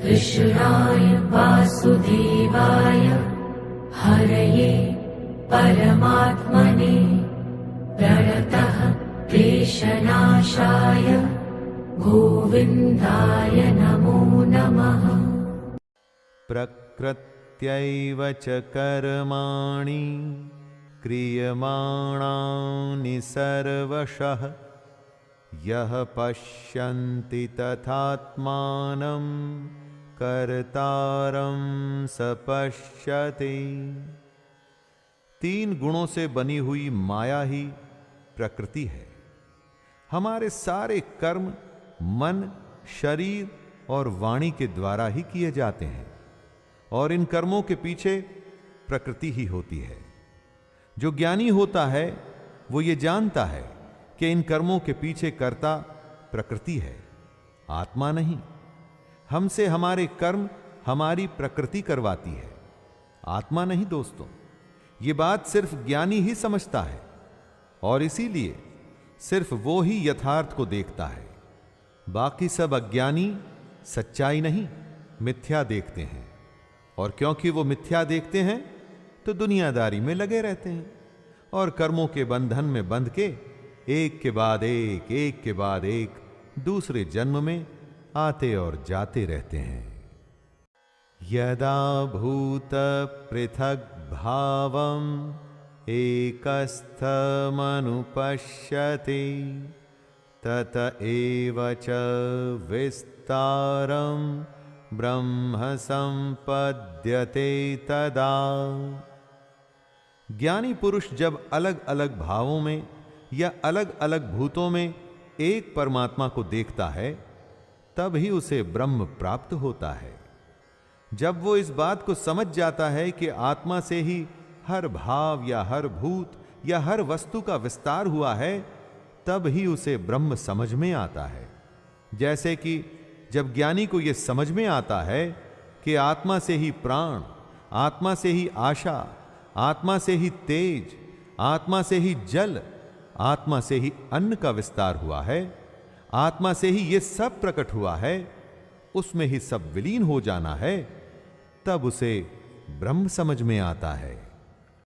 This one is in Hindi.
कृष्णाय वासुदेवाय हरये परमात्मने प्रणतः क्लेशनाशाय गोविन्दाय नमो नमः। प्रकृत्यैव च कर्माणि क्रियमाणानि सर्वशः यः पश्यन्ति तथात्मानं कर्तारं स पश्यति। तीन गुणों से बनी हुई माया ही प्रकृति है। हमारे सारे कर्म मन, शरीर और वाणी के द्वारा ही किए जाते हैं और इन कर्मों के पीछे प्रकृति ही होती है। जो ज्ञानी होता है वो ये जानता है कि इन कर्मों के पीछे कर्ता प्रकृति है, आत्मा नहीं। हमसे हमारे कर्म हमारी प्रकृति करवाती है, आत्मा नहीं दोस्तों। ये बात सिर्फ ज्ञानी ही समझता है और इसीलिए सिर्फ वो ही यथार्थ को देखता है। बाकी सब अज्ञानी सच्चाई नहीं मिथ्या देखते हैं और क्योंकि वो मिथ्या देखते हैं तो दुनियादारी में लगे रहते हैं और कर्मों के बंधन में बंध के एक के बाद एक दूसरे जन्म में आते और जाते रहते हैं। यदा भूत पृथक भावम एकस्थमनुपश्यति तत एव च विस्तारं ब्रह्म संपद्यते तदा। ज्ञानी पुरुष जब अलग अलग भावों में या अलग अलग भूतों में एक परमात्मा को देखता है तब ही उसे ब्रह्म प्राप्त होता है। जब वो इस बात को समझ जाता है कि आत्मा से ही हर भाव या हर भूत या हर वस्तु का विस्तार हुआ है तब ही उसे ब्रह्म समझ में आता है। जैसे कि जब ज्ञानी को यह समझ में आता है कि आत्मा से ही प्राण, आत्मा से ही आशा, आत्मा से ही तेज, आत्मा से ही जल, आत्मा से ही अन्न का विस्तार हुआ है, आत्मा से ही ये सब प्रकट हुआ है, उसमें ही सब विलीन हो जाना है, तब उसे ब्रह्म समझ में आता है।